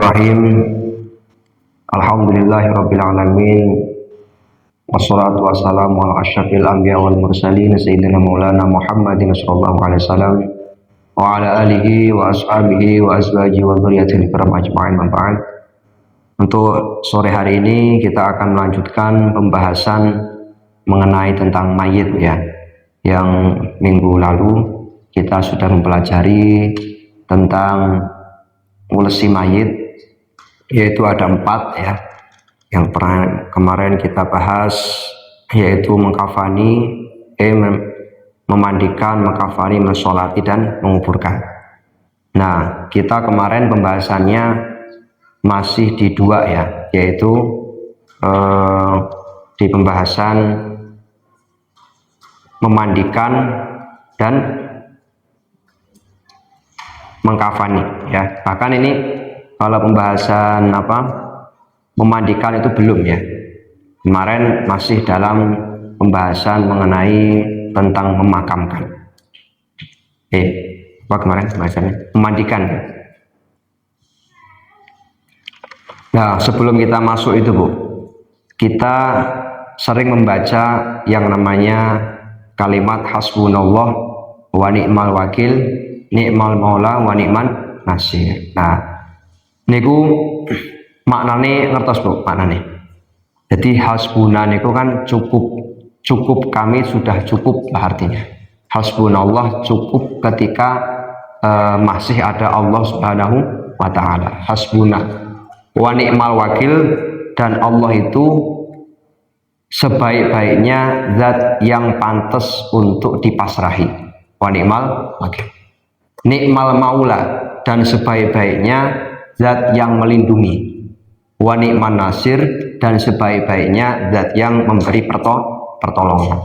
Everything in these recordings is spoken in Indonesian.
Bismillahirrahmanirrahim. Alhamdulillahirabbil alamin. Wassalatu wassalamu ala asyrafil anbiya wal mursalin sayyidina maulana Muhammadin sallallahu alaihi wasallam wa ala alihi wa ashabihi wa azwajihi wa dzurriyyatihi kiram ajma'in. Manfaat. Untuk sore hari ini kita akan melanjutkan pembahasan mengenai tentang mayit ya. Yang minggu lalu kita sudah mempelajari tentang ngulesi mayit, yaitu ada 4 ya. Yang pernah kemarin kita bahas yaitu mengkafani, memandikan, mengkafani, mensolati dan menguburkan. Nah, kita kemarin pembahasannya masih di 2 ya, yaitu di pembahasan memandikan dan mengkafani ya. Bahkan ini kalau pembahasan memandikan itu belum ya. Kemarin masih dalam pembahasan mengenai tentang memakamkan. Apa kemarin pembahasannya? Memandikan. Nah, sebelum kita masuk itu Bu, kita sering membaca yang namanya kalimat hasbunallah wa ni'mal wakil, ni'mal maula wa ni'man nasir. Nah, niku maknane ngertos Bu, maknane. Jadi hasbuna niku kan cukup kami sudah cukup artinya. Hasbunallah cukup ketika masih ada Allah Subhanahu wa taala. Hasbuna wa ni'mal wakil, dan Allah itu sebaik-baiknya zat yang pantas untuk dipasrahi. Wa ni'mal wakil. Ni'mal maula, dan sebaik-baiknya zat yang melindungi. Wa ni'man nasir, dan sebaik-baiknya zat yang memberi pertolongan.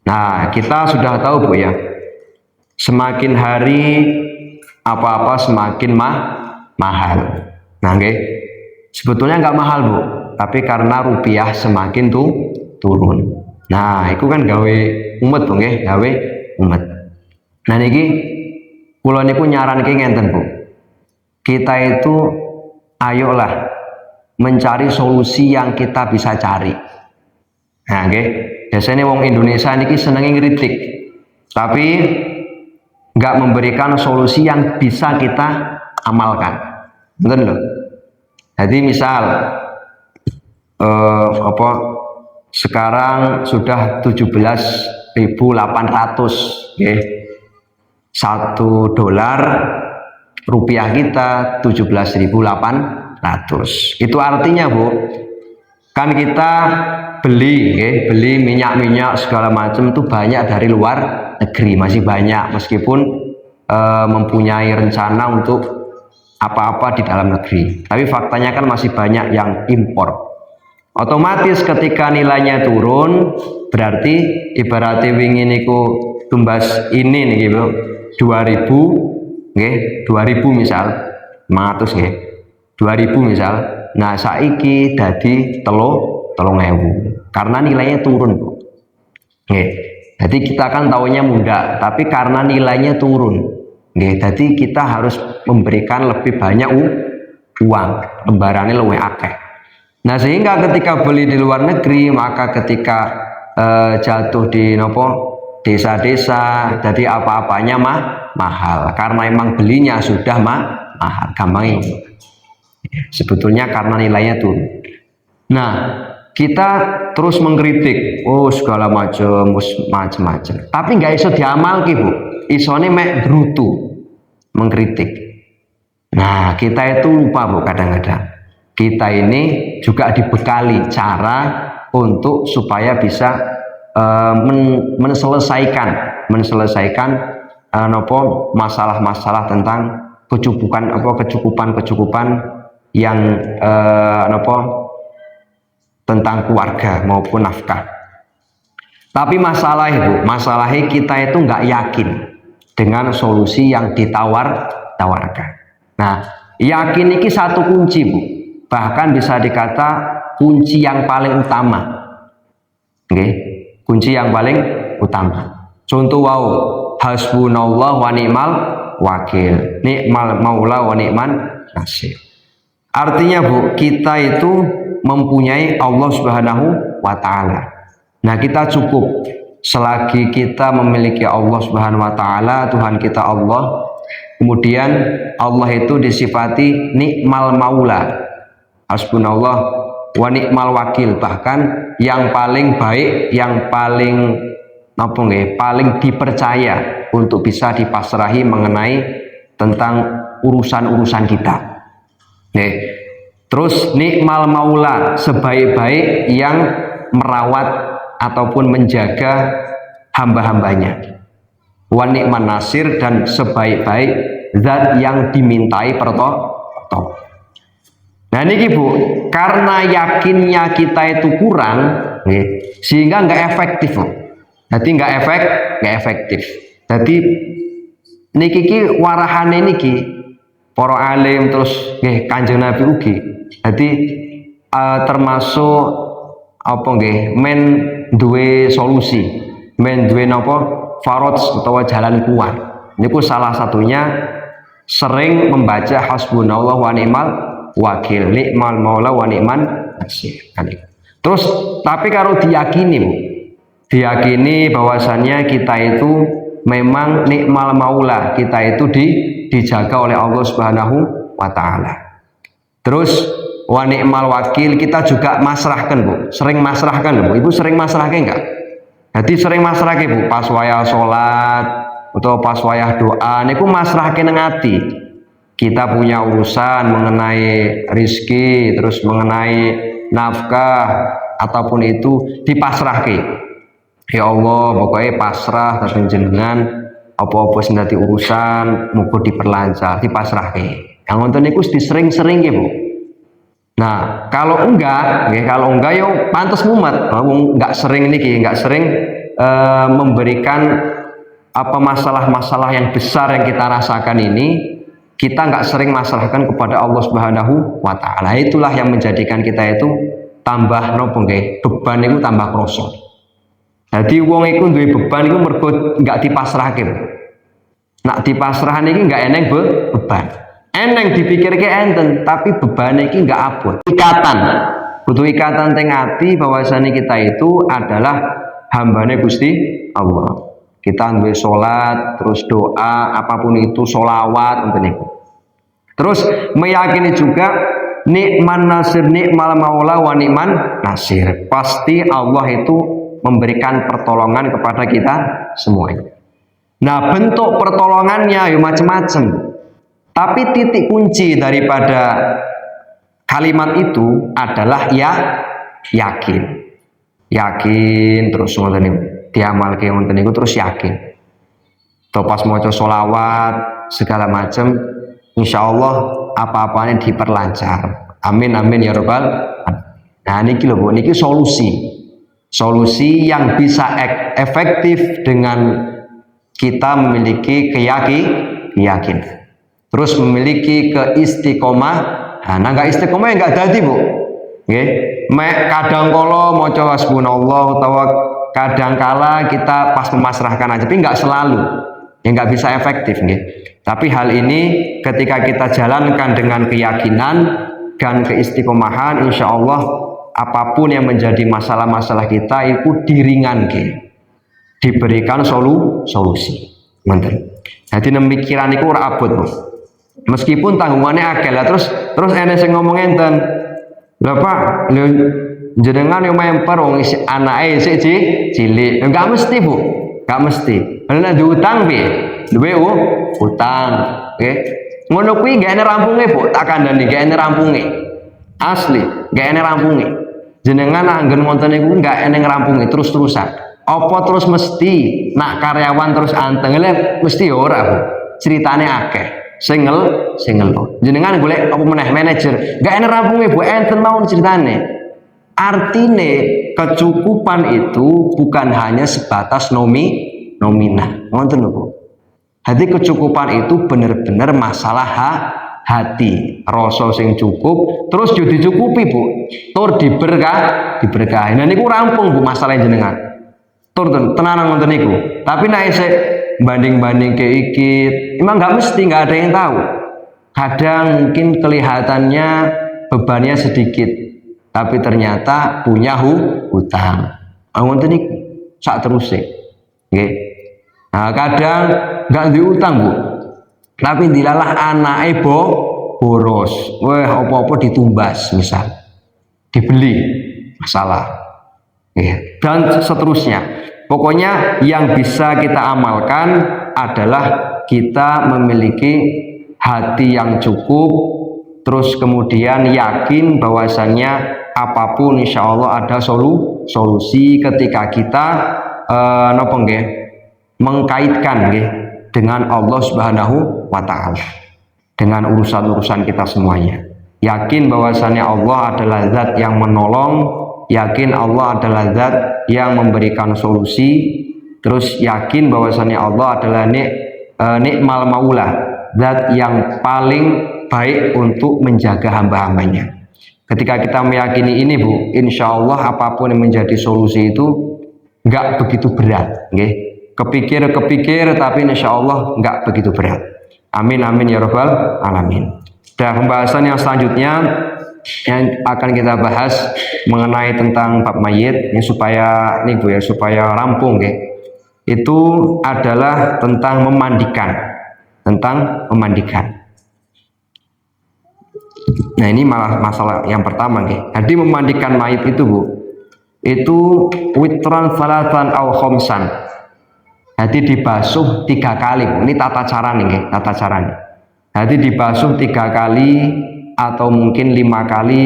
Nah, kita sudah tahu Bu ya, semakin hari apa-apa semakin mahal. Nah, sebetulnya nggak mahal Bu, tapi karena rupiah semakin turun. Nah, itu kan gawe umet Bu, gawe umet. Nah, niki kula niku nyaranke ngenten Bu. Kita itu ayolah mencari solusi yang kita bisa cari. Nah, biasanya wong Indonesia niki senenge ngritik, tapi nggak memberikan solusi yang bisa kita amalkan. Betul loh. Jadi misal sekarang sudah 17.800 nggih. $1 rupiah kita 17.800. Itu artinya Bu, kan kita beli minyak segala macam itu banyak dari luar negeri, masih banyak meskipun mempunyai rencana untuk apa-apa di dalam negeri, tapi faktanya kan masih banyak yang impor. Otomatis ketika nilainya turun, berarti ibaratnya wingi niku tumbas ini nih gitu 2000 misal 500 2000 misal. Nah, saiki dadi 3.000 karena nilainya turun Bu. Jadi kita kan taunya muda, tapi karena nilainya turun, jadi kita harus memberikan lebih banyak uang, lembarannya lebih akeh. Nah, sehingga ketika beli di luar negeri, maka ketika jatuh di desa-desa, jadi apa-apanya mahal karena emang belinya sudah mahal. Gampang ini. Sebetulnya karena nilainya turun. Nah, kita terus mengkritik, segala macam. Tapi nggak iso diamalki Bu. Isone mek brutu mengkritik. Nah, kita itu lupa Bu kadang-kadang. Kita ini juga dibekali cara untuk supaya bisa menyelesaikan masalah-masalah tentang kecukupan yang tentang keluarga maupun nafkah. Tapi masalahnya kita itu nggak yakin dengan solusi yang tawarkan. Nah, yakin ini satu kunci Bu, bahkan bisa dikata kunci yang paling utama. Kunci yang paling utama. Contoh hasbunallah wa ni'mal wakil, ni'mal maula wa ni'man nasir. Artinya Bu, kita itu mempunyai Allah Subhanahu wa taala. Nah, kita cukup selagi kita memiliki Allah Subhanahu wa taala, Tuhan kita Allah. Kemudian Allah itu disifati nikmal maula. Hasbunallah wa ni'mal wakil, bahkan yang paling baik, yang paling paling dipercaya untuk bisa dipasrahi mengenai tentang urusan-urusan kita. Nih, terus nikmal maula, sebaik-baik yang merawat ataupun menjaga hamba-hambanya. Wa ni'man nasir, dan sebaik-baik zat yang dimintai pertolongan. Nah ini Bu, karena yakinnya kita itu kurang, sehingga nggak efektif. Jadi nggak efektif. Jadi niki warahane niki para alim terus Kanjeng Nabi ugi. Jadi termasuk apa nggih men duwe solusi, men duwe napa faraj utawa jalan keluar. Niku salah satunya sering membaca hasbunallah wa ni'mal wakil, ni'mal maula wa ni'man nasir. Terus tapi kalau diyakini Bu, diyakini bahwasannya kita itu memang nikmal maula, kita itu dijaga oleh Allah Subhanahu wa taala. Terus wa ni'mal wakil, kita juga masrahkan Bu, sering masrahkan Bu. Ibu sering masrahkan enggak? Jadi sering masrahkan Bu, pas wayah salat atau pas wayah doa niku masrahkan nang ati. Kita punya urusan mengenai rizki, terus mengenai nafkah ataupun itu dipasrahkan. Ya Allah, pokoknya pasrah terus jenengan apa-apa sing dadi urusan muga diperlancar, dipasrahke. Yang ngonten niku disering-sering nggih, Bu. Nah, kalau enggak yo pantes mumet. Enggak sering niki, enggak sering memberikan apa masalah-masalah yang besar yang kita rasakan ini, kita enggak sering masalahkan kepada Allah Subhanahu wa taala. Itulah yang menjadikan kita itu tambah nopo nggih, beban itu tambah kroso. Jadi wong iku duwe beban iku mergo enggak dipasrahke. Nak dipasrahan iki enggak eneng beban. Eneng dipikirke enten, tapi beban iki enggak abot. Ikatan. Butuh ikatan teng ati bahwasane kita itu adalah hambane Gusti Allah. Kita duwe salat, terus doa, apapun itu sholawat ngoten niku. Terus meyakini juga nikman nasir, nikmal maula wa ni'man nasir. Pasti Allah itu memberikan pertolongan kepada kita semuanya. Nah, bentuk pertolongannya ya macam-macam. Tapi titik kunci daripada kalimat itu adalah yakin. Yakin terus ngoten niku. Diamalke ngoten niku terus yakin. Terus pas maca sholawat segala macam, insyaallah apa-apanya diperlancar. Amin amin ya rabbal alamin. Nah niki lho Bu, niki solusi yang bisa efektif dengan kita memiliki keyakinan, terus memiliki keistiqomah. Nah nggak istiqomah ya nggak dadi Bu, kadang kala maca hasbunallah utawa kadang kala kita pas memasrahkan aja, tapi nggak selalu, ya nggak bisa efektif Tapi hal ini ketika kita jalankan dengan keyakinan dan keistiqomahan, insya Allah apapun yang menjadi masalah-masalah kita itu diringankan, diberikan solusi. Mantap. Jadi pemikiran itu ora abot, Bu. Meskipun tanggungannya akeh lah, terus ene sing ngomong enten. Lha Pak, jenengan yo memper wong anake isih cilik. Enggak mesti, Bu. Enggak mesti. Ana diutang piye? Duwe utang, nggih. Ngono kuwi gak ene rampunge, Bu. Tak kandhani gak ene rampunge. Asli, gak ene rampunge. Jenengan anggen wonten niku enggak eneng rampunge terus-terusan. Apa terus mesti nak karyawan terus anteng lho, mesti ora Bu. Ceritane akeh. Single. Jenengan golek apa meneh manajer, enggak enek rampunge Bu, enten mawon ceritane. Artine kecukupan itu bukan hanya sebatas nominal. Ngoten lho Bu. Jadi kecukupan itu benar-benar masalah hati, rasa sing cukup, terus yo dicukupi Bu. Tur diberkahi. Nah niku rampung Bu masalah jenengan. Tur tenanan ngoten niku. Tapi nek isih banding-banding ke iki, emang nggak mesti, nggak ada yang tahu. Kadang mungkin kelihatannya bebannya sedikit, tapi ternyata punya hutang. Ngoten niku sak teruse. Nggih. Nah, kadang nggak diutang, Bu. Tapi dilalah anake boros. Wah, apa-apa ditumbas misal. Dibeli masalah. Dan seterusnya. Pokoknya yang bisa kita amalkan adalah kita memiliki hati yang cukup, terus kemudian yakin bahwasannya apapun insya Allah ada solusi ketika kita mengkaitkan dengan Allah Subhanahu wa Ta'ala, dengan urusan-urusan kita semuanya. Yakin bahwasannya Allah adalah zat yang menolong, yakin Allah adalah zat yang memberikan solusi, terus yakin bahwasannya Allah adalah nikmal maula, zat yang paling baik untuk menjaga hamba-hambanya. Ketika kita meyakini ini, Bu, insya Allah apapun yang menjadi solusi itu nggak begitu berat, kepikir tapi insya Allah nggak begitu berat. Amin amin ya robbal alamin. Dan pembahasan yang selanjutnya yang akan kita bahas mengenai tentang bab mayit ini supaya supaya rampung, itu adalah tentang memandikan, Nah, ini malah masalah yang pertama, Jadi memandikan mayit itu, Bu, itu witran salatan au khomsan. Jadi dibasuh 3 kali, Bu. Ini tata cara nih. Jadi dibasuh 3 kali atau mungkin 5 kali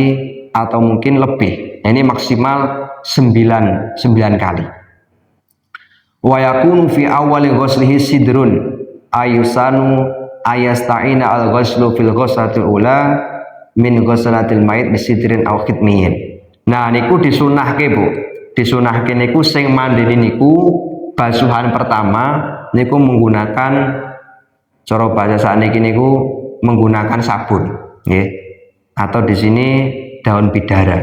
atau mungkin lebih. Nah, ini maksimal 9 kali. Wa yakunu fi awwali ghuslihi sidrun ayusanu ayasta'ina al-ghuslu fil ghuslatil ula min ghuslatil mayit bisidrin aw khitmin. Nah, niku disunahke, Bu. Disunahke niku sing mandeni niku basuhan pertama niku menggunakan cara bahasa sakniki niku menggunakan sabun, atau di sini daun bidara,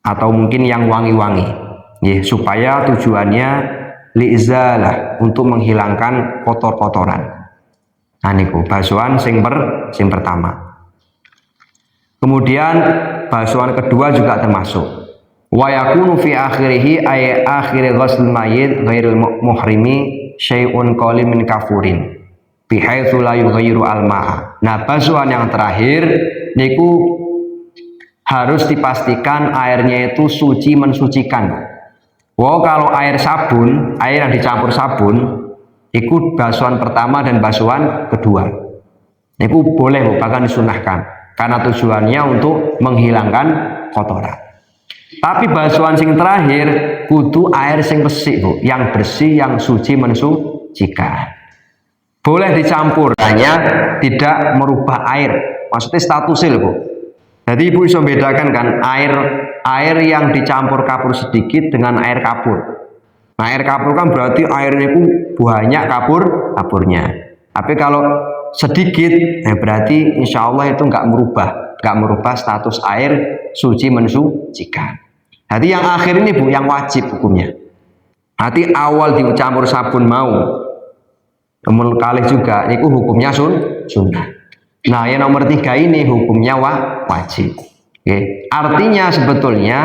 atau mungkin yang wangi-wangi, supaya tujuannya liizalah, untuk menghilangkan kotor-kotoran. Nah, niku basuhan sing pertama. Kemudian basuhan kedua juga termasuk. Wa yakunu fi akhirih ay akhir ghusl mayyit ghairil muhrimi syai'un qali min kafurin bihaitsu la yughayyiru al-ma'a. Nah, basuhan yang terakhir niku harus dipastikan airnya itu suci mensucikan. Wow, kalau air sabun, air yang dicampur sabun, itu basuhan pertama dan basuhan kedua. Itu boleh, bahkan disunahkan karena tujuannya untuk menghilangkan kotoran. Tapi basuhan sing terakhir kudu air sing resik, Bu, yang bersih, yang suci mensucikan. Boleh dicampur, hanya tidak merubah air. Maksudnya statusnya, Bu. Jadi Ibu bisa bedakan kan air yang dicampur kapur sedikit dengan air kapur. Nah, air kapur kan berarti airnya itu banyak kapurnya. Tapi kalau sedikit, berarti insya Allah itu nggak merubah status air suci mensucikan. Jadi yang akhir ini, Bu, yang wajib hukumnya. Nanti awal dicampur sabun mau, kemudian kali juga, itu hukumnya sunnah. Nah, yang nomor 3 ini hukumnya wajib. Artinya sebetulnya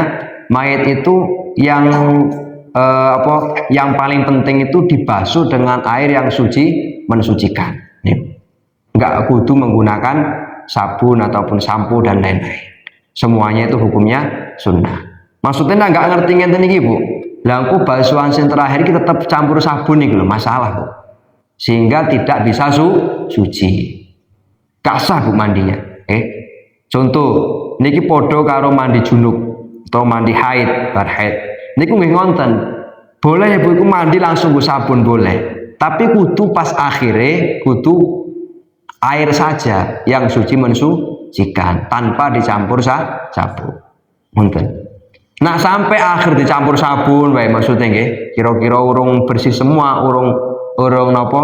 mayat itu yang yang paling penting itu dibasuh dengan air yang suci mensucikan. Enggak kudu menggunakan sabun ataupun sampo dan lain-lain. Semuanya itu hukumnya sunnah. Maksudnya enggak ngerti ngeten iki, Bu. Lah engko basuhan sing terakhir kita tetap campur sabun iki lho, masalah, Bu. Sehingga tidak bisa suci. Gak sah, Bu, mandinya. Contoh, niki podo karo mandi junub atau mandi haid, bar haid. Niku nggih ngonten. Boleh ya, Bu, iku mandi langsung nggo sabun boleh. Tapi kudu pas akhirnya kudu air saja yang suci mensucikan tanpa dicampur sabun. Ngonten. Nah, sampai akhir dicampur sabun wae maksudnya nggih, kira-kira urung bersih semua, urung napa?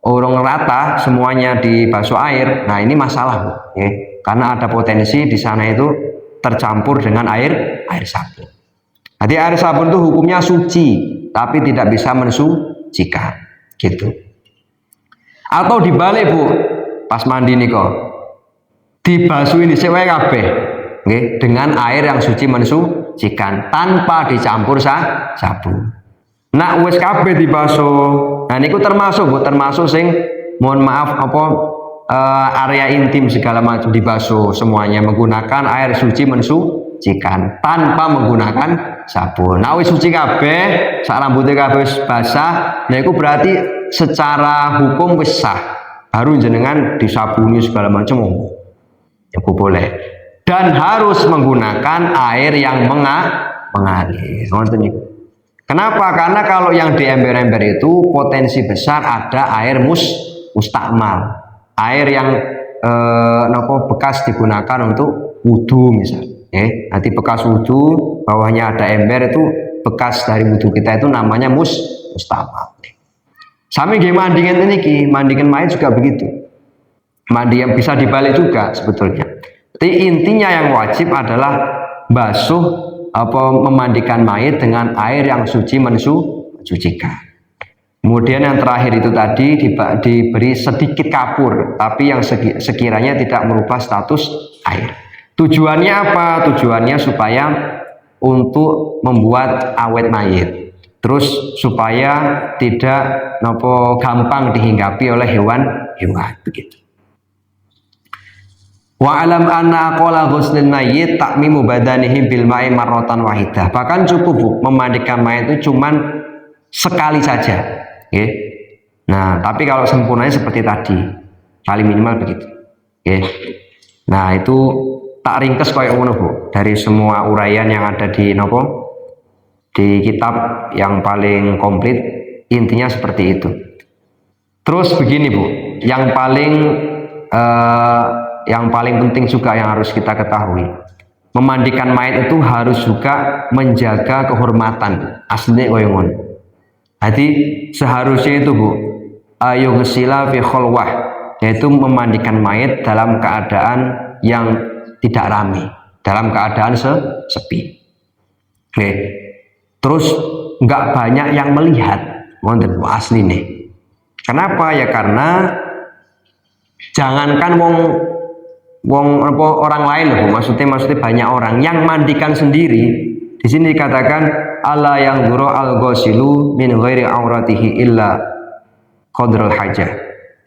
Urung rata semuanya dibasuh air. Nah, ini masalah, Bu, karena ada potensi di sana itu tercampur dengan air sabun. Jadi air sabun itu hukumnya suci, tapi tidak bisa mensucikan, gitu. Atau dibalik, Bu, pas mandi niko dibasuhi dhisik wae kabeh nggih dengan air yang suci mensucikan tanpa dicampur sabun. Nak wis kabeh dibasuh. Nah niku termasuk Bu, termasuk sing mohon maaf apa area intim segala macam dibasuh semuanya menggunakan air suci mensucikan tanpa menggunakan sabun. Nah wis suci kabeh, sak rambutnya kabeh wis basah, nah itu berarti secara hukum wis sah. Baru jenengan disabuni segala macam ya boleh. Dan harus menggunakan air yang mengalir. Kenapa? Karena kalau yang di ember-ember itu potensi besar ada air mustakmal. Air yang bekas digunakan untuk wudhu misalnya. Nanti bekas wudhu bawahnya ada ember itu bekas dari wudhu kita itu namanya mustakmal. Sami nggih mandingan ini mandingan mayat juga begitu. Mandi yang bisa dibalik juga sebetulnya. Jadi intinya yang wajib adalah basuh memandikan mayat dengan air yang suci mensucikan. Kemudian yang terakhir itu tadi diberi sedikit kapur, tapi yang sekiranya tidak merubah status air. Tujuannya apa? Tujuannya supaya untuk membuat awet mayit. Terus supaya tidak gampang dihinggapi oleh hewan-hewan begitu. Wa alam anna aqala ghuslil mayyit ta'mimu badanihi bil ma'i marratan wahidah. Bahkan cukup Bu, memandikan mayat itu cuman sekali saja. Okay. Nah, tapi kalau sempurnanya seperti tadi, kali minimal begitu. Okay. Nah, itu tak ringkes kayak ngono Bu, dari semua uraian yang ada di di kitab yang paling komplit, intinya seperti itu. Terus begini Bu, yang paling penting juga yang harus kita ketahui, memandikan mayat itu harus juga menjaga kehormatan aslinya koyo ngono. Jadi seharusnya itu Bu, ayo gesila fi khalwah, yaitu memandikan mayat dalam keadaan yang tidak ramai, dalam keadaan sepi. Oke. Terus nggak banyak yang melihat, wonten asli nih. Kenapa ya? Karena jangankan orang lain loh, maksudnya banyak orang yang mandikan sendiri. Di sini dikatakan Allah yang duro al ghasilu min ghairi auratihi illa qadral hajah.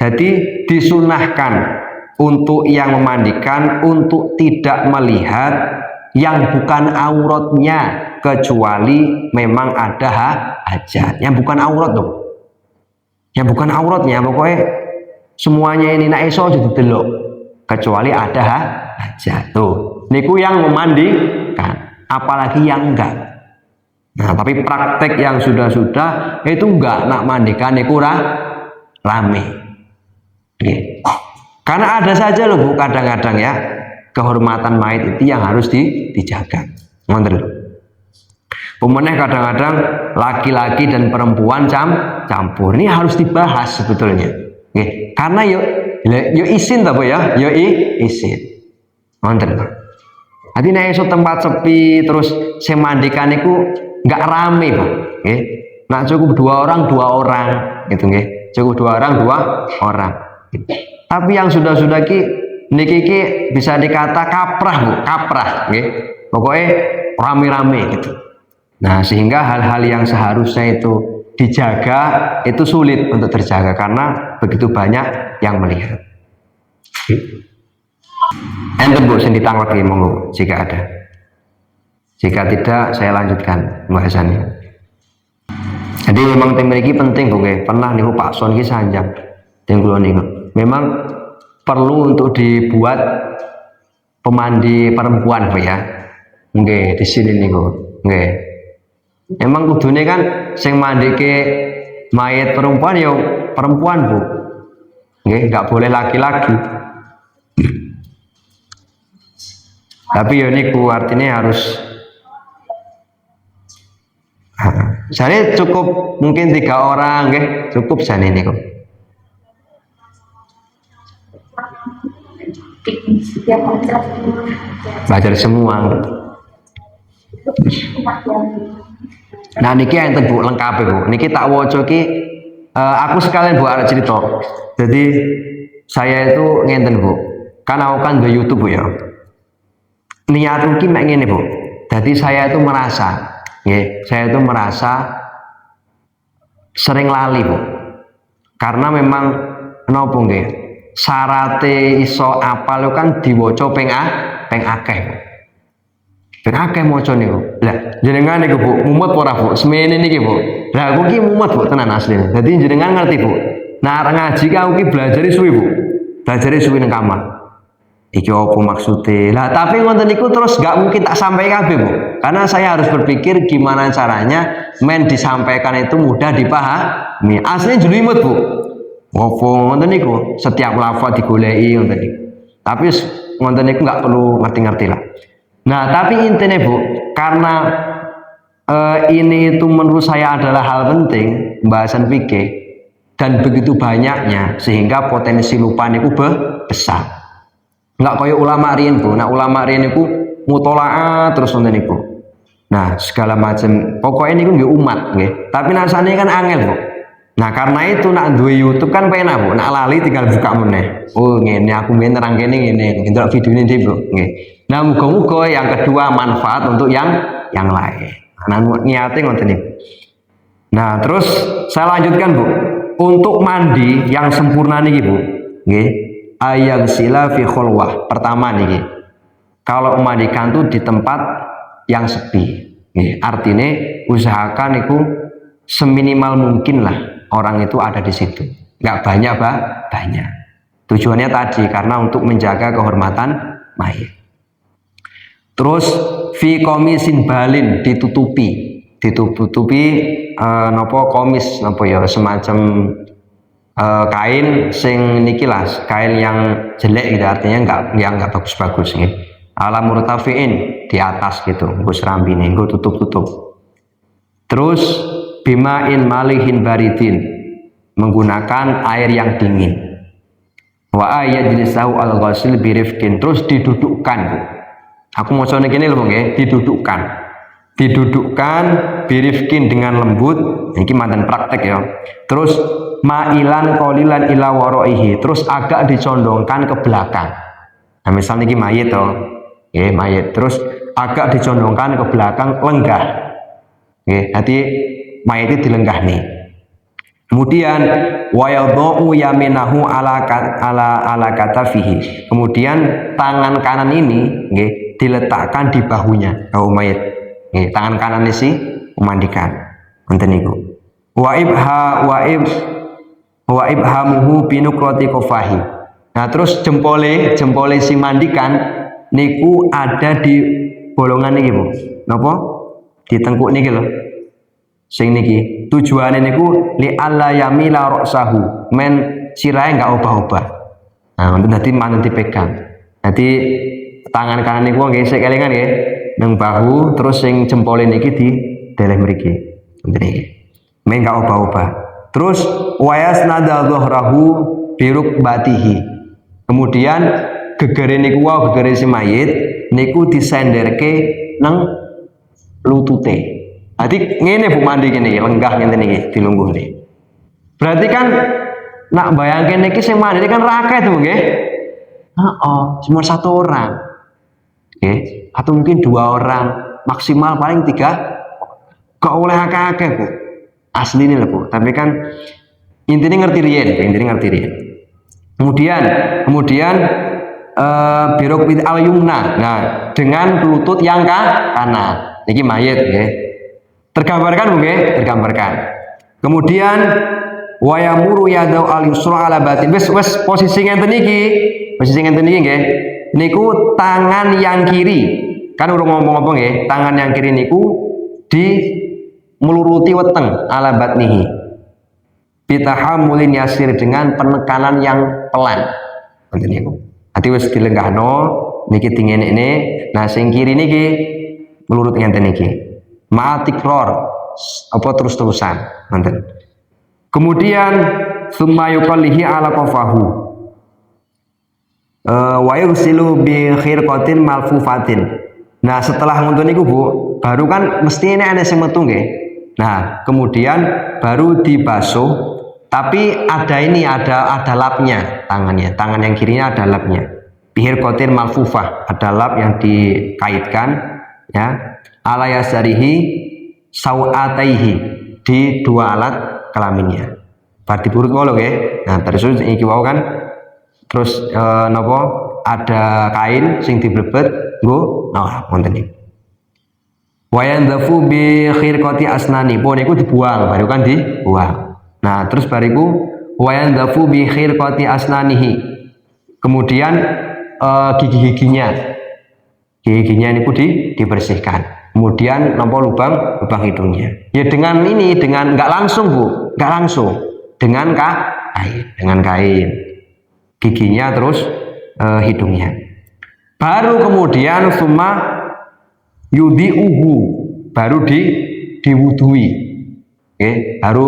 Jadi disunahkan untuk yang memandikan untuk tidak melihat yang bukan auratnya kecuali memang ada hajat. Yang bukan aurat tuh. Yang bukan auratnya pokoknya semuanya ini nak iso didelok kecuali ada hajat. Tuh, niku yang memandikan. Apalagi yang enggak. Nah, tapi praktek yang sudah itu enggak nak mandikan niku rame. Oke. Karena ada saja loh Bu, kadang-kadang ya kehormatan mayat itu yang harus dijaga. Ngoten lho. Pemeneh kadang-kadang laki-laki dan perempuan campur. Ini harus dibahas sebetulnya. Oke. Karena yo isin ta Bu ya, yo isin. Ngoten lho. Jadi nek iso tempat sepi terus saya mandikan itu nggak rame Pak. Nggih. Nah cukup dua orang gitu nggih. Cukup dua orang. Gitu. Tapi yang sudah niki bisa dikata kaprah Bu, kaprah nggih. Pokoknya rame-rame gitu. Nah, sehingga hal-hal yang seharusnya itu dijaga itu sulit untuk terjaga karena begitu banyak yang melihat. Enten Bu sing ditanglet nggih monggo jika ada. Jika tidak saya lanjutkan pembahasannya. Jadi memang tim ini penting Bu nggih. Pernah niku Pak Son iki sanjang teng kula niku. Memang perlu untuk dibuat pemandi perempuan Bu ya. Nggih di sini niku. Nggih. Emang kudune kan sing mandike mayat perempuan ya perempuan Bu. Nggih, enggak boleh laki-laki. Tapi ya niku artinya harus saya cukup mungkin 3 orang nggih, cukup jane niku. Belajar semua. Nah niki enten Bu lengkap Bu. Niki tak waca iki aku sekalian Bu arep cerita. Jadi saya itu ngenten Bu, kan aku kan di YouTube Bu ya. Niatku ki mek ngene Bu. Jadi saya itu merasa, saya itu merasa sering lali Bu. Karena memang nopo nggih, syarate iso apal kan diwaca ping akeh Bu. Ping akeh maca niku. Lah jenengan niku Bu, mumet ora Bu? Semene niki Bu. Lah aku ki mumet Bu tenan asline. Dadi jenengan ngerti Bu. Nah, ngaji ki aku ki belajar suwi Bu. Belajar suwi nang kamar. Iki apa maksudnya? Lah tapi ngoten niku terus gak mungkin tak sampaikan kabeh Bu. Karena saya harus berpikir gimana caranya disampaikan itu mudah dipahami. Aslinya jelimet Bu. Ngopo ngoten niku, setiap lafaz digoleki ngoten niku. Tapi ngoten niku gak perlu ngerti-ngerti lah. Nah, tapi intinya Bu, karena ini itu menurut saya adalah hal penting, pembahasan fikih dan begitu banyaknya sehingga potensi lupa niku besar. Nggak kaya ulama riyen Bu. Nah, ulama riyen niku mutolaah terus ngoten niku. Nah, segala macam pokoknya niku nggih umat nggih. Tapi nasane kan angel Bu. Nah, karena itu nak duwe YouTube kan penak Bu. Nak lali tinggal buka meneh. Oh, ngene aku mben terang kene ngene. Ndelok video ini Bu. Nggih. Nah, muga-muga yang kedua manfaat untuk yang lain. Nah, niate ngoten niku. Nah, terus saya lanjutkan Bu. Untuk mandi yang sempurna niki Bu. Nggih. Ayagsila fi khulwah. Pertama niki. Kalau memandikan tuh di tempat yang sepi. Nggih. Artinya usahakan niku seminimal mungkin lah orang itu ada di situ. Nggak banyak banyak. Tujuannya tadi karena untuk menjaga kehormatan mayit. Terus fi komisin balin ditutupi nopo komis nopo ya semacam kain sing niki lah, kain yang jelek gitu, artinya nggak bagus-bagus gitu. Ala murtafiin di atas gitu, nggo serambine, nggo tutup. Terus bimain malihin baridin, menggunakan air yang dingin. Wa ayat jilisahu al-ghasil birifkin, terus didudukkan. Aku mau soal ini loh nggih, didudukkan birifkin dengan lembut. Ini mantan praktek ya. Terus ma'ilan qolilan ila waroihi, terus agak dicondongkan ke belakang. Nah, misalnya ini mayit toh, mayit. Terus agak dicondongkan ke belakang, lenggah. Hati mayit itu dilenggah nih. Kemudian wayadhu yaminahu ala katafihi. Kemudian tangan kanan ini diletakkan di bahunya mayit. Tangan kanan ini sih memandikan. Ngoten niku. Wa ibhamuhu binukrati kofahi. Nah, terus jempole si mandikan niku ada di bolongan niki Bu. Napa? Di tengkuk niki lho. Sing niki tujuannya niku li alla yamila ra'sahu, men sirahe enggak obah-obah. Nah, untuk nanti manut dipegang. Nanti tangan kanan niku nggih sik kelingan nggih nang bahu, terus sing jempole niki di deleh mriki. Ngoten niki. Men enggak obah-obah. Terus wayasnada dhahrahu birukbatihi. Kemudian gegere niku gegere si mayit niku disenderke nang lutute. Jadi ngene Bu mandi gini, lenggah ngene niki dilungguh nih. Berarti kan nak bayangke niki sing mandi kan rakyat tuh nggih. Cuma satu orang. Atau mungkin 2 orang, maksimal paling 3. Gak oleh akeh-akeh Bu. Asli ini lah Bu. Tapi kan intinya ngerti riyen. Kemudian birok al yumna. Nah, dengan lutut yang kanan. Niki mayit nggih. Tergambarkan Bu nggih, tergambarkan. Kemudian wayamuru yadau al yusra ala batin. Wis posisi ngenten niki. Nggih. Niku tangan yang kiri. Kan urung ngomong apa nggih? Tangan yang kiri niku di meluruti weteng ala batnihi. Bitahamulin yasir, dengan penekanan yang pelan. Ngoten niku. Ati wis dilenggahno niki dingenekne. Nah, sing kiri niki melurut ngenten niki. Ma'atikror apa terus-terusan manten. Kemudian summa yuqallihi ala qafahu wa yursilu bi khirqatin malfufatin. Nah, setelah ngoten niku Bu, baru kan mesti ini ana sing metu nggih. Nah, kemudian baru dibasuh Tapi ada ini, ada lapnya tangannya. Tangan yang kirinya ada lapnya. Bihir kotir malfufah, ada lap yang dikaitkan, ya. Ala yasarihi sawataihi, di dua alat kelaminnya. Bar diburut ngono nggih. Nah, terus iki wau kan terus napa ada kain sing diblebet nggo nah wonten iki. Wa yanzafu bi khirqati asnani, pun iku dibuang, baru kan dibuang. Nah, terus bariku wa yanzafu bi khirqati asnanihi. Kemudian gigi-giginya ini dibersihkan, kemudian nampak lubang hidungnya ya dengan ini, dengan nggak langsung Bu, nggak langsung, dengan kain giginya terus hidungnya, baru kemudian summa yudhi'uhu, baru diwudui, baru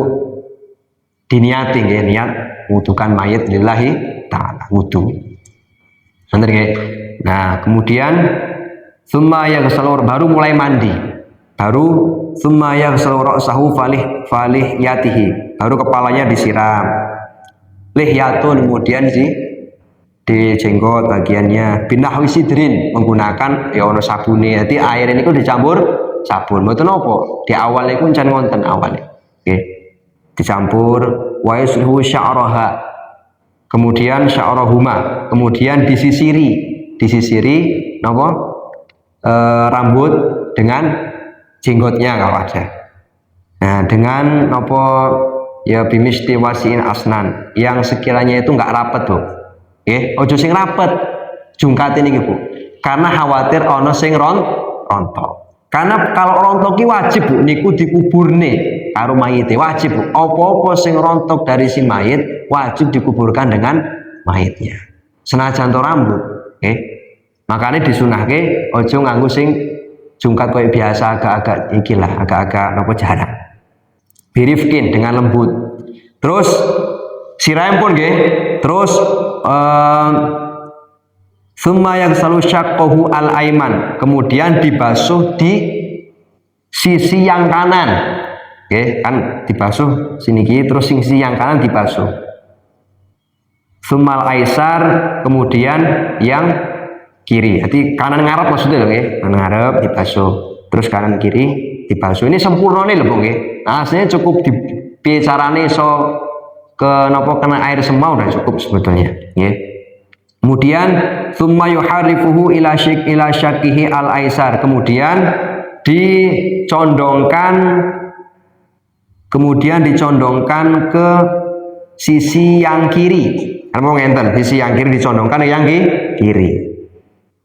diniati, niat wudukan mayit lillahi ta'ala, wudu. Nah, kemudian summa yaghsalu, baru mulai mandi, baru summa yaghsalu ra'sahu falih yatihi, baru kepalanya disiram, lihyatun, kemudian di jenggot bagiannya, binahwi sidrin, menggunakan ya ono sabune, jadi air ini dicampur sabun, mboten apa di awal niku encen wonten awalnya, dicampur wa yuslihu sya'raha, kemudian sya'rahuma, kemudian disisiri napa rambut dengan jenggotnya kalau ada. Nah, dengan napa ya bimisti wasiin asnan, yang sekiranya itu enggak rapet Bu. Ojo sing rapet jungkat ini Bu. Karena khawatir ono sing rontok. Karena kalau rontok ki wajib Bu niku dikuburne karo mayite, wajib Bu. Apa-apa sing rontok dari si mayit wajib dikuburkan dengan mayitnya. Senajan to rambut, makanya disunahke ojo nganggo sing jungkat koyo biasa, agak-agak ikilah, agak-agak napa jarang. Birifkin, dengan lembut. Terus siram pun nggih. Terus summa yaghsalu syaqqahu al-aiman, kemudian dibasuh di sisi yang kanan. Kan dibasuh sini ki, terus sisi yang kanan dibasuh. Summal aisar, kemudian yang kiri. Jadi kanan ngarep maksudnya loh, kanan ngarep dibasuh, terus kanan kiri dibasuh. Ini sempurna nih loh, nah, aslinya cukup di carane so kena air semua udah cukup sebetulnya. Kemudian summa yuharifuhu ila syakihi al aisar, kemudian dicondongkan ke sisi yang kiri. Kan mau ngenten, sisi yang kiri dicondongkan ke yang kiri.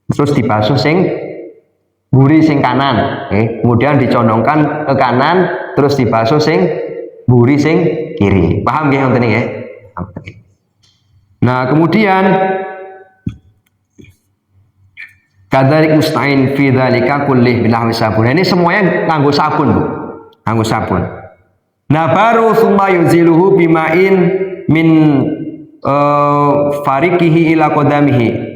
Terus dibasuh sing buri sing kanan, kemudian dicondongkan ke kanan, terus dibasuh sing buri sing kiri. Paham nggih ngoten nggih? Nah, kemudian kadzalik musta'in fi dzalika kullih bilahwi sabun. Ini semuanya nganggo sabun, Bu. Nganggo sabun. Nah, baru summa yuziluhu bima'in min fariqihi ila qadamihi.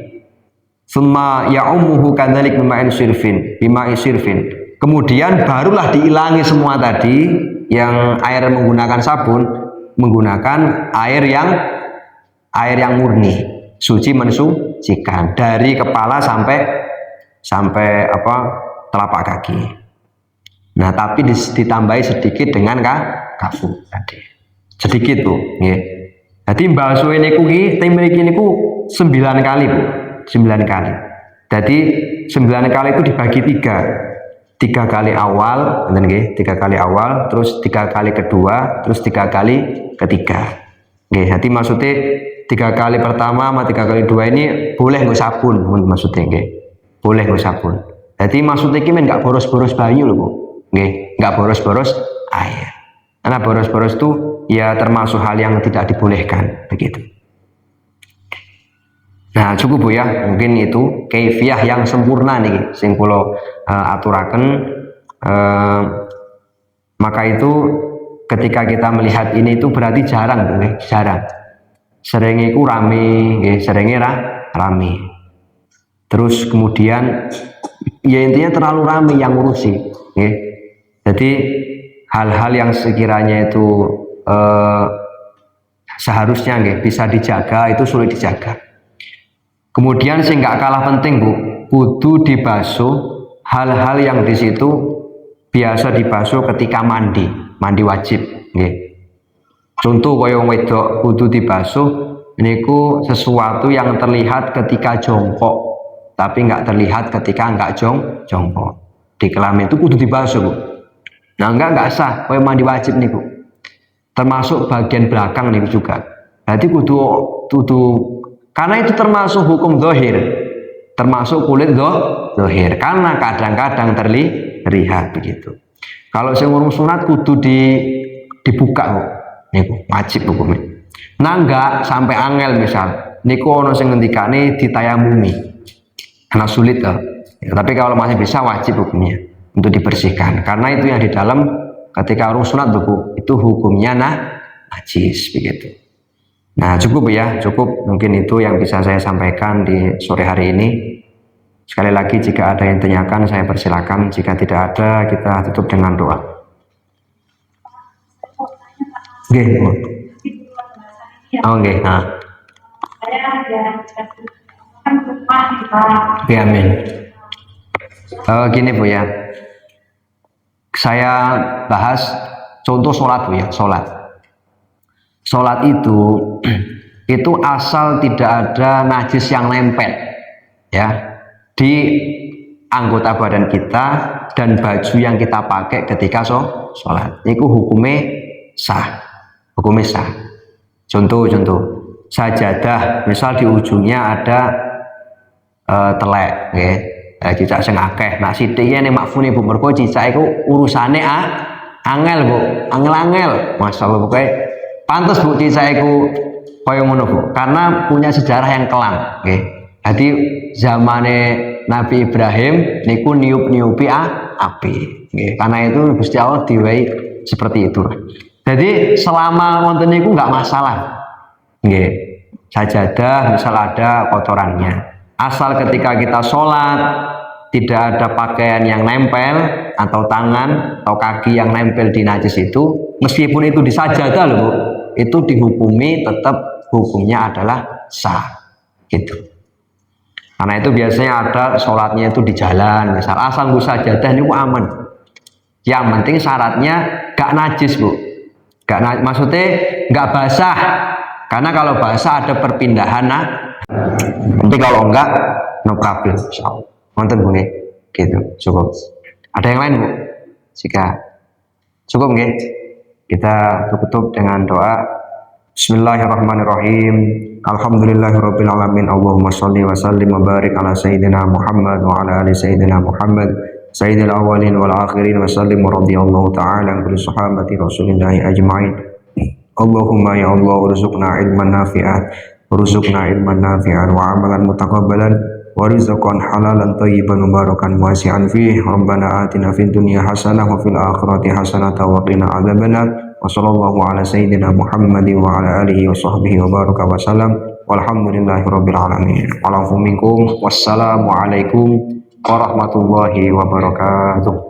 Summa ya'umuhu kadzalik bima'in sirfin. Kemudian barulah diilangi semua tadi yang air menggunakan sabun, menggunakan air yang murni, suci mensucikan dari kepala sampai telapak kaki. Nah, tapi ditambahi sedikit dengan kafur tadi. Sedikit Bu, nggih. Jadi basuh niku ki mriki niku 9 kali Bu. 9 kali. Jadi 9 kali itu dibagi 3. 3 kali awal, nggih, 3 kali awal, terus 3 kali kedua, terus 3 kali ketiga. Nggih, jadi maksudnya 3 kali pertama sama 3 kali dua ini boleh nggo sabun, maksudnya nggih. Boleh nggo sabun. Jadi maksudnya ki men enggak boros-boros banyu lho Bu. Nggih, enggak boros-boros air. Karena boros-boros itu ya termasuk hal yang tidak dibolehkan, begitu. Nah, cukup Bu ya, mungkin itu kaifiah yang sempurna nih sing kula aturaken. Maka itu ketika kita melihat ini itu berarti jarang Bu, jarang. Sering iku rame, seringnya rame. Terus kemudian ya intinya terlalu rame yang ngurusi, Jadi hal-hal yang sekiranya itu seharusnya nggih bisa dijaga itu sulit dijaga. Kemudian sing nggak kalah penting Bu, kudu dibasuh hal-hal yang di situ biasa dibasuh ketika mandi wajib nggih. Contoh kaya wedok kudu dibasuh niku sesuatu yang terlihat ketika jongkok tapi nggak terlihat ketika nggak jongkok. Di kelamin itu kudu dibasuh Bu. Nah nggak sah kaya mandi wajib niku. Termasuk bagian belakang niku juga. Berarti kudu karena itu termasuk hukum zahir, termasuk kulit zahir karena kadang-kadang terlihat begitu. Kalau sing urung sunat kudu dibuka kok niku wajib hukumnya. Nah enggak sampai angel misal niku ono sing ngendikane ditayamumi karena sulit loh. Ya, tapi kalau masih bisa wajib hukumnya untuk dibersihkan karena itu yang di dalam ketika urung sunat Bu, itu hukumnya najis begitu. Nah cukup ya, cukup mungkin itu yang bisa saya sampaikan di sore hari ini. Sekali lagi jika ada yang tanyakan saya persilakan, jika tidak ada kita tutup dengan doa. Oke, oke, oke, amin. Gini Bu ya, saya bahas contoh sholat Bu ya, sholat itu asal tidak ada najis yang nempel ya di anggota badan kita dan baju yang kita pakai ketika sholat itu hukumnya sah. Contoh sajadah misal di ujungnya ada telek nggih, cicak sing akeh nak sithike nek makfune Bu mergo cicak iku urusane angel Bu, angel masyaallah pokoke pantes Bu cicak iku kaya ngono Bu karena punya sejarah yang kelam nggih. Jadi zamane Nabi Ibrahim niku niup-niupi api nggih. Karena itu Gusti Allah diwehi seperti itu. Jadi selama wonten niku enggak masalah nggih. Sajadah misal ada kotorannya. Asal ketika kita sholat tidak ada pakaian yang nempel atau tangan atau kaki yang nempel di najis itu, meskipun itu di sajadah loh Bu, itu dihukumi tetap hukumnya adalah sah gitu. Karena itu biasanya ada sholatnya itu di jalan, misal asal Bu sajadah ini aman. Yang penting syaratnya gak najis Bu, maksudnya gak basah. Karena kalau basah ada perpindahan nanti kalau enggak no problem insyaallah. Nonton Bu gitu cukup. Ada yang lain Bu? Jika cukup nggih, kita tutup dengan doa. Bismillahirrahmanirrahim. Alhamdulillahirabbil alamin. Allahumma shalli wa sallim wa barik ala sayyidina Muhammad wa ala ali sayyidina Muhammad sayyidil awwalin wal akhirin wa sallim radhiyallahu ta'ala an kulli sahabati Rasulillah ajma'in. Allahumma ya Allah urzuqna ilman nafi'an wa amalan mutaqabbalan wa rizqan halalan thayyiban mubarakan wasi'an fihi. Rabbana atina fid dunya hasanah wa fil akhirati hasanah wa qina adzabannar. Wa sallallahu ala sayyidina Muhammadin wa ala alihi wa sahbihi wa baraka wa salam. Walhamdulillahi rabbil alamin. Wassalamu alaikum warahmatullahi wabarakatuh.